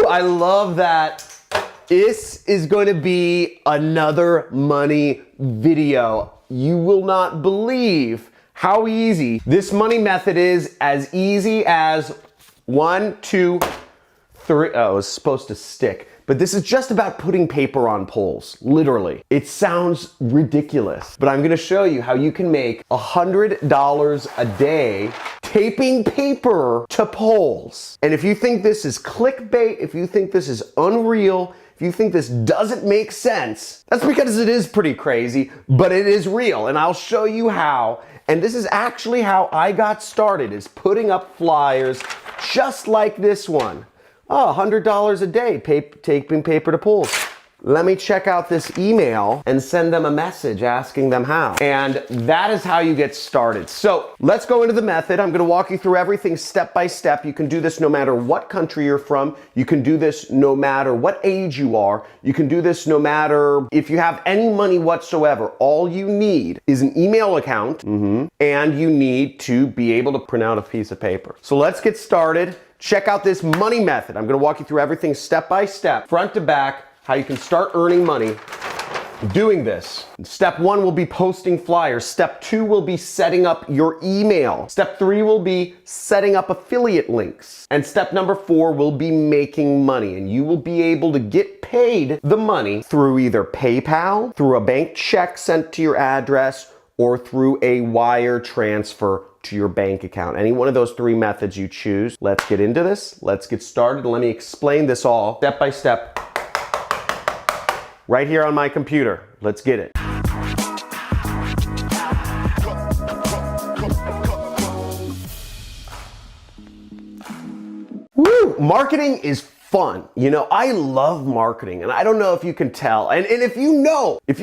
I love that. This is going to be another money video. You will not believe how easy this money method is. As easy as 1, 2, 3. Oh, it was supposed to stick. But this is just about putting paper on poles, literally. It sounds ridiculous, but I'm gonna show you how you can make $100 a day taping paper to poles. And if you think this is clickbait, if you think this is unreal, if you think this doesn't make sense, that's because it is pretty crazy, but it is real, and I'll show you how. And this is actually how I got started, is putting up flyers just like this one. Oh, $100 a day, taping paper to poles. Let me check out this email and send them a message asking them how. And that is how you get started. So let's go into the method. I'm gonna walk you through everything step by step. You can do this no matter what country you're from. You can do this no matter what age you are. You can do this no matter if you have any money whatsoever. All you need is an email account, and you need to be able to print out a piece of paper. So let's get started. Check out this money method. I'm gonna walk you through everything step by step, front to back, how you can start earning money doing this. Step 1 will be posting flyers. Step 2 will be setting up your email. Step 3 will be setting up affiliate links. And step number 4 will be making money. And you will be able to get paid the money through either PayPal, through a bank check sent to your address, or through a wire transfer to your bank account. Any one of those 3 methods you choose. Let's get into this. Let's get started. Let me explain this all step by step right here on my computer. Let's get it. Woo! Marketing is fun. You know, I love marketing, and I don't know if you can tell. And if you know this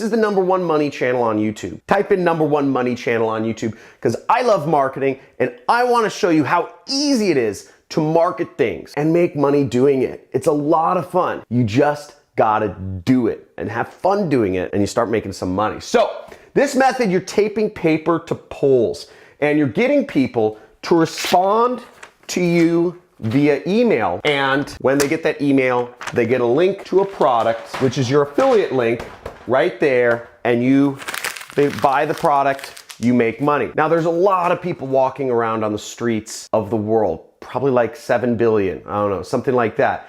is the #1 money channel on YouTube, type in #1 money channel on YouTube, because I love marketing and I want to show you how easy it is to market things and make money doing it. It's a lot of fun. You just gotta do it and have fun doing it, and you start making some money. So this method, you're taping paper to poles, and you're getting people to respond to you via email. And when they get that email, they get a link to a product, which is your affiliate link right there, and they buy the product, you make money. Now there's a lot of people walking around on the streets of the world, probably like 7 billion, I don't know, something like that.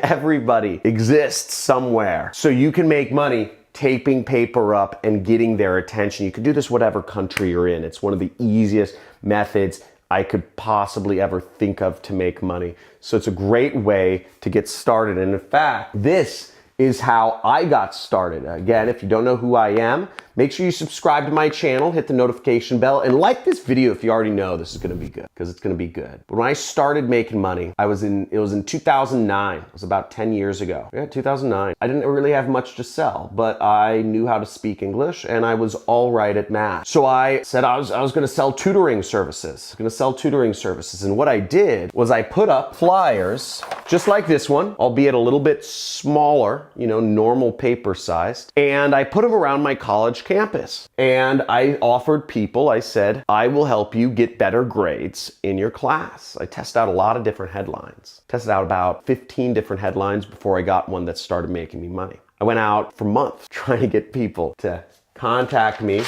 Everybody exists somewhere. So you can make money taping paper up and getting their attention. You can do this whatever country you're in. It's one of the easiest methods I could possibly ever think of to make money. So it's a great way to get started. And in fact, this is how I got started. Again, if you don't know who I am, make sure you subscribe to my channel, hit the notification bell, and like this video if you already know this is gonna be good, because it's gonna be good. But when I started making money, it was in 2009. It was about 10 years ago. Yeah, 2009. I didn't really have much to sell, but I knew how to speak English and I was all right at math. So I said I was gonna sell tutoring services. And what I did was I put up flyers, just like this one, albeit a little bit smaller, you know, normal paper sized. And I put them around my college campus. And I offered people, I said, I will help you get better grades in your class. I tested out a lot of different headlines. Tested out about 15 different headlines before I got one that started making me money. I went out for months trying to get people to contact me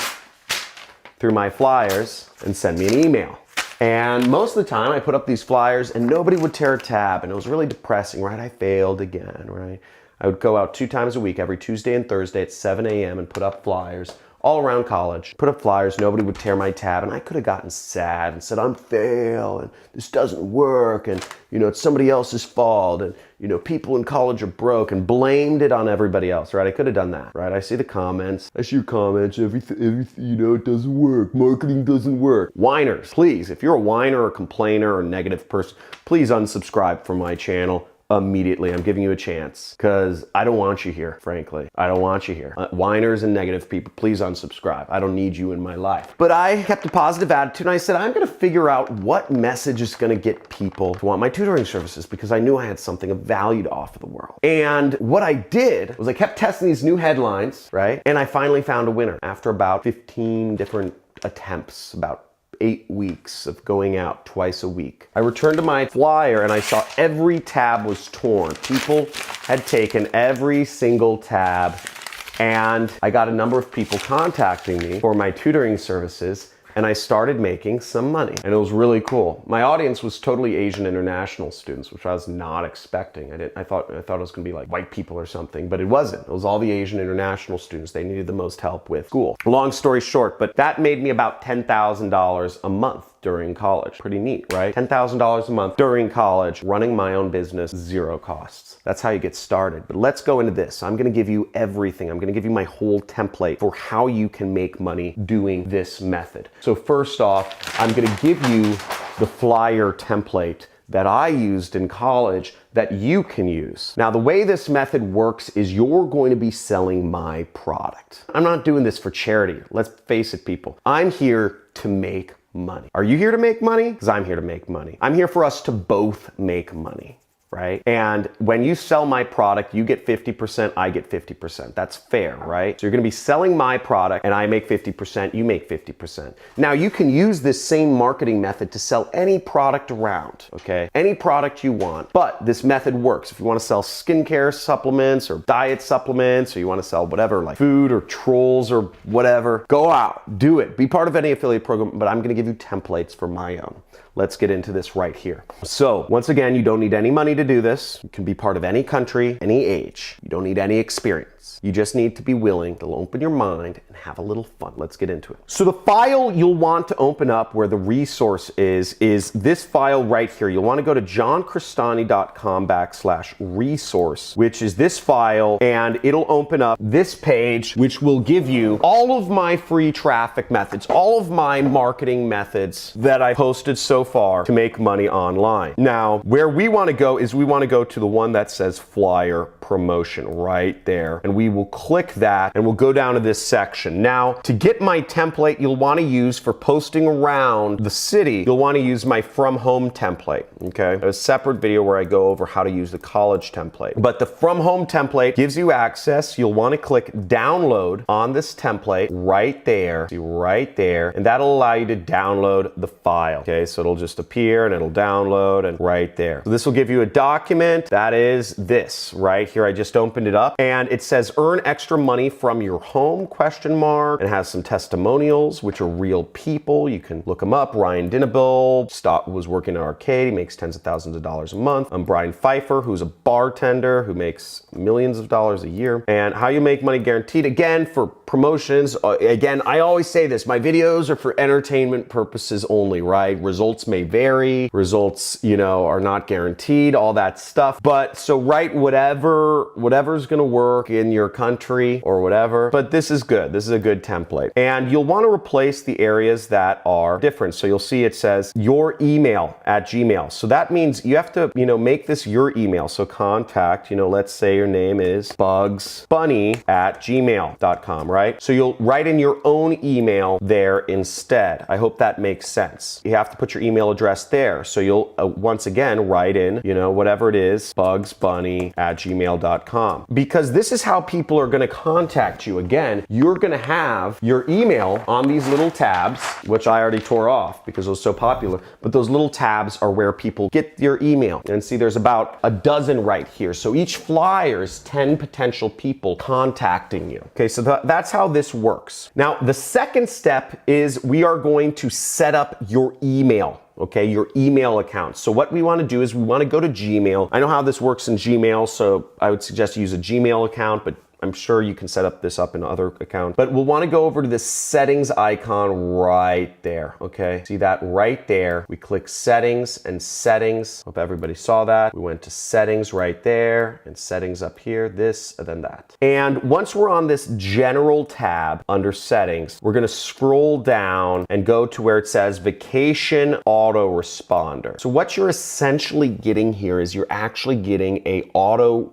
through my flyers and send me an email. And most of the time I put up these flyers and nobody would tear a tab, and it was really depressing, right? I failed again, right? I would go out 2 times a week, every Tuesday and Thursday at 7 a.m. and put up flyers all around college. Put up flyers, nobody would tear my tab, and I could have gotten sad and said, I'm fail, and this doesn't work, and you know, it's somebody else's fault, and you know, people in college are broke, and blamed it on everybody else, right? I could have done that, right? I see the comments, everything, you know, it doesn't work, marketing doesn't work. Whiners, please, if you're a whiner or complainer or negative person, please unsubscribe from my channel immediately. I'm giving you a chance, because I don't want you here, frankly. I don't want you here. Whiners and negative people, please unsubscribe. I don't need you in my life. But I kept a positive attitude, and I said, I'm gonna figure out what message is gonna get people to want my tutoring services, because I knew I had something of value to offer the world. And what I did was I kept testing these new headlines, right? And I finally found a winner after about 15 different attempts, about 8 weeks of going out twice a week. I returned to my flyer and I saw every tab was torn. People had taken every single tab, and I got a number of people contacting me for my tutoring services, and I started making some money, and it was really cool. My audience was totally Asian international students, which I was not expecting. I thought it was gonna be like white people or something, but it wasn't. It was all the Asian international students. They needed the most help with school. Long story short, but that made me about $10,000 a month during college. Pretty neat, right? $10,000 a month during college, running my own business, zero costs. That's how you get started. But let's go into this. I'm gonna give you everything. I'm gonna give you my whole template for how you can make money doing this method. So first off, I'm gonna give you the flyer template that I used in college that you can use. Now, the way this method works is you're going to be selling my product. I'm not doing this for charity. Let's face it, people. I'm here to make money. Are you here to make money? Because I'm here to make money. I'm here for us to both make money, right? And when you sell my product, you get 50%, I get 50%. That's fair, right? So you're gonna be selling my product and I make 50%, you make 50%. Now you can use this same marketing method to sell any product around, okay? Any product you want, but this method works. If you wanna sell skincare supplements or diet supplements, or you wanna sell whatever, like food or trolls or whatever, go out, do it. Be part of any affiliate program, but I'm gonna give you templates for my own. Let's get into this right here. So once again, you don't need any money to do this. You can be part of any country, any age. You don't need any experience. You just need to be willing to open your mind and have a little fun. Let's get into it. So the file you'll want to open up where the resource is this file right here. You'll want to go to johncristani.com/resource, which is this file, and it'll open up this page, which will give you all of my free traffic methods, all of my marketing methods that I posted so far to make money online. Now, where we want to go is we want to go to the one that says flyer promotion right there, and we will click that and we'll go down to this section. Now, to get my template you'll want to use for posting around the city, you'll want to use my from home template, okay? A separate video where I go over how to use the college template. But the from home template gives you access. You'll want to click download on this template right there, see right there, and that'll allow you to download the file, okay? So it'll just appear and it'll download and right there. So this will give you a document that is this right here. I just opened it up and it says earn extra money from your home, question mark. It has some testimonials, which are real people. You can look them up. Ryan Dinnabill was working in an arcade. He makes tens of thousands of dollars a month. I'm Brian Pfeiffer, who's a bartender who makes millions of dollars a year. And how you make money guaranteed, again, for promotions. Again, I always say this, my videos are for entertainment purposes only, right? Results may vary. Results, are not guaranteed, all that stuff. But so write whatever's gonna work in your country or whatever. But this is good. This is a good template. And you'll want to replace the areas that are different. So you'll see it says your email at Gmail. So that means you have to, make this your email. So contact, let's say your name is bugsbunny@gmail.com, right? So you'll write in your own email there instead. I hope that makes sense. You have to put your email address there. So you'll once again write in, whatever it is, bugsbunny@gmail.com. Because this is how people are going to contact you. Again, you're going to have your email on these little tabs, which I already tore off because it was so popular. But those little tabs are where people get your email. And see, there's about a dozen right here. So each flyer is 10 potential people contacting you. Okay, so that's how this works. Now, the second step is we are going to set up your email. Okay, your email account. So what we want to do is we want to go to Gmail. I know how this works in Gmail, so I would suggest you use a Gmail account, but I'm sure you can set up this up in other accounts. But we'll want to go over to this settings icon right there, okay? See that right there? We click settings and settings. Hope everybody saw that. We went to settings right there and settings up here, this and then that. And once we're on this general tab under settings, we're gonna scroll down and go to where it says vacation autoresponder. So what you're essentially getting here is you're actually getting a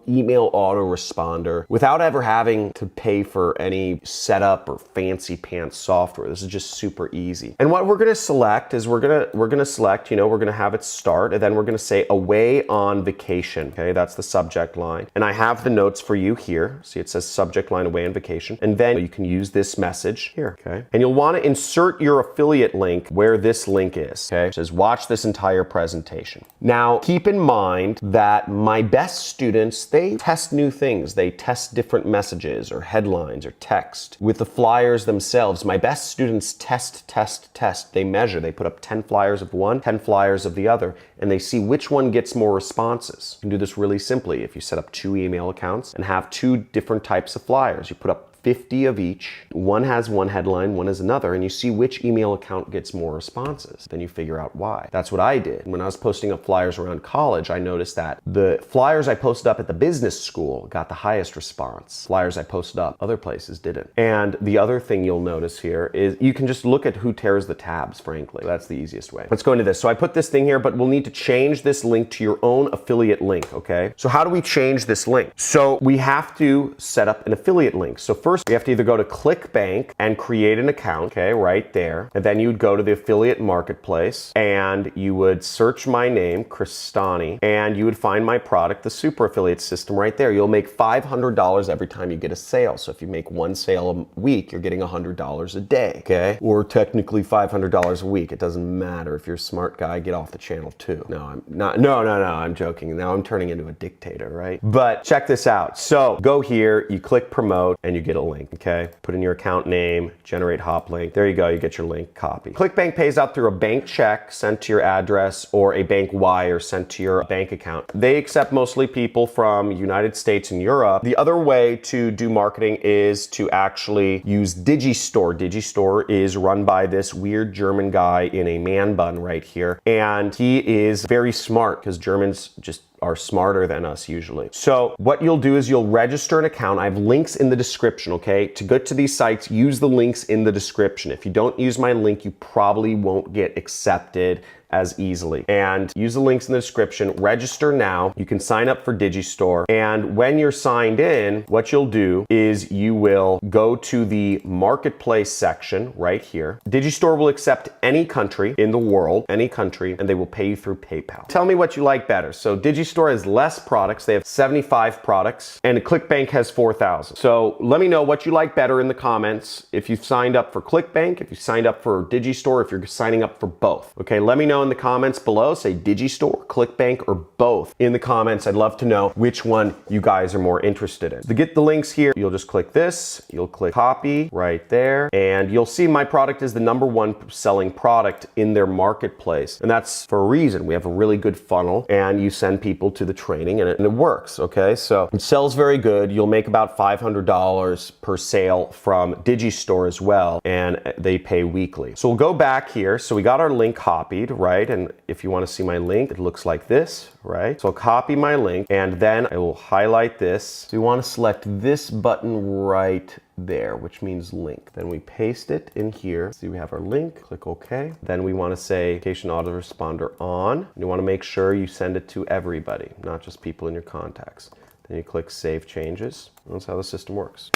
email autoresponder without having never having to pay for any setup or fancy pants software. This is just super easy. And what we're gonna select is we're gonna select, you know, we're gonna have it start, and then we're gonna say away on vacation. Okay, that's the subject line. And I have the notes for you here. See, it says subject line away on vacation. And then you can use this message here, okay? And you'll wanna insert your affiliate link where this link is, okay? It says watch this entire presentation. Now, keep in mind that my best students, they test new things. They test different messages or headlines or text. With the flyers themselves, my best students test. They measure. They put up 10 flyers of one, 10 flyers of the other, and they see which one gets more responses. You can do this really simply. If you set up 2 email accounts and have 2 different types of flyers, you put up 50 of each. One has one headline, one has another, and you see which email account gets more responses. Then you figure out why. That's what I did. When I was posting up flyers around college, I noticed that the flyers I posted up at the business school got the highest response. Flyers I posted up other places didn't. And the other thing you'll notice here is you can just look at who tears the tabs, frankly. That's the easiest way. Let's go into this. So I put this thing here, but we'll need to change this link to your own affiliate link, okay? So how do we change this link? So we have to set up an affiliate link. So first, we have to either go to ClickBank and create an account, okay, right there. And then you would go to the affiliate marketplace and you would search my name, Kristani, and you would find my product, the Super Affiliate System, right there. You'll make $500 every time you get a sale. So if you make 1 sale a week, you're getting $100 a day, okay? Or technically $500 a week. It doesn't matter. If you're a smart guy, get off the channel too. No, I'm not. No, I'm joking. Now I'm turning into a dictator, right? But check this out. So go here, you click promote, and you get a link. Okay, put in your account name, generate hop link. There you go, you get your link copy. ClickBank pays out through a bank check sent to your address or a bank wire sent to your bank account. They accept mostly people from United States and Europe. The other way to do marketing is to actually use Digistore. Digistore is run by this weird German guy in a man bun right here. And he is very smart because Germans just are smarter than us usually. So what you'll do is you'll register an account. I have links in the description, okay? To go to these sites, use the links in the description. If you don't use my link, you probably won't get accepted as easily. And use the links in the description, register now. You can sign up for Digistore. And when you're signed in, what you'll do is you will go to the marketplace section right here. Digistore will accept any country in the world, any country, and they will pay you through PayPal. Tell me what you like better. So Digistore has less products. They have 75 products and ClickBank has 4,000. So let me know what you like better in the comments. If you've signed up for ClickBank, if you signed up for Digistore, if you're signing up for both. Okay, let me know in the comments below. Say Digistore, ClickBank, or both in the comments. I'd love to know which one you guys are more interested in. To get the links here, you'll just click this, you'll click copy right there, and you'll see my product is the #1 selling product in their marketplace. And that's for a reason. We have a really good funnel and you send people to the training and it works, okay? So it sells very good. You'll make about $500 per sale from Digistore as well, and they pay weekly. So we'll go back here. So we got our link copied, right? And if you want to see my link, it looks like this, right? So I'll copy my link and then I will highlight this. So you want to select this button right there, which means link. Then we paste it in here. See, we have our link, click OK. Then we want to say notification autoresponder on. You want to make sure you send it to everybody, not just people in your contacts. Then you click save changes. That's how the system works.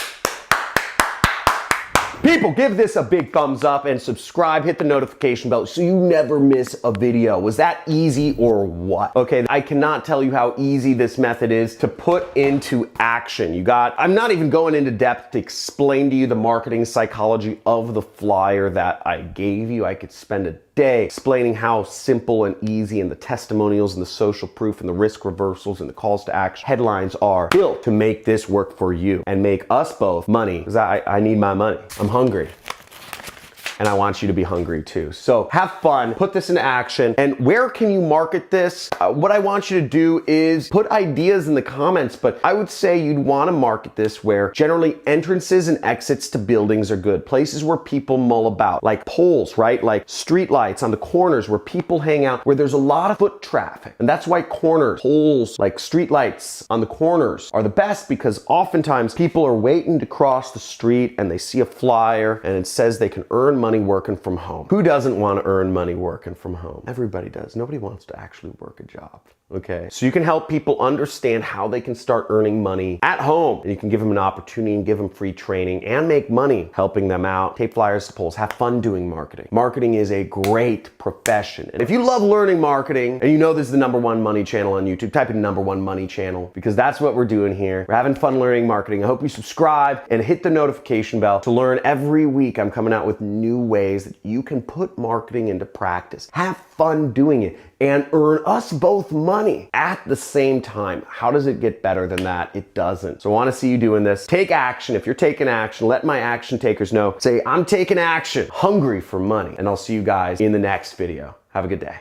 People, give this a big thumbs up and subscribe, hit the notification bell so you never miss a video. Was that easy or what? Okay, I cannot tell you how easy this method is to put into action. I'm not even going into depth to explain to you the marketing psychology of the flyer that I gave you. I could spend a day explaining how simple and easy and the testimonials and the social proof and the risk reversals and the calls to action headlines are built to make this work for you and make us both money, because I need my money. I'm hungry. And I want you to be hungry too. So have fun, put this into action. And where can you market this? What I want you to do is put ideas in the comments, but I would say you'd wanna market this where generally entrances and exits to buildings are good. Places where people mull about, like poles, right? Like street lights on the corners where people hang out, where there's a lot of foot traffic. And that's why corners, poles, like street lights on the corners are the best, because oftentimes people are waiting to cross the street and they see a flyer and it says they can earn money money working from home. Who doesn't want to earn money working from home? Everybody does. Nobody wants to actually work a job. Okay, so you can help people understand how they can start earning money at home, and you can give them an opportunity and give them free training and make money helping them out. Tape flyers to polls, have fun doing marketing. Marketing is a great profession. And if you love learning marketing and you know this is the #1 money channel on YouTube, type in #1 money channel, because that's what we're doing here. We're having fun learning marketing. I hope you subscribe and hit the notification bell to learn every week. I'm coming out with new ways that you can put marketing into practice. Have fun doing it and earn us both money at the same time. How does it get better than that? It doesn't. So I want to see you doing this. Take action. If you're taking action, let my action takers know. Say, I'm taking action, hungry for money. And I'll see you guys in the next video. Have a good day.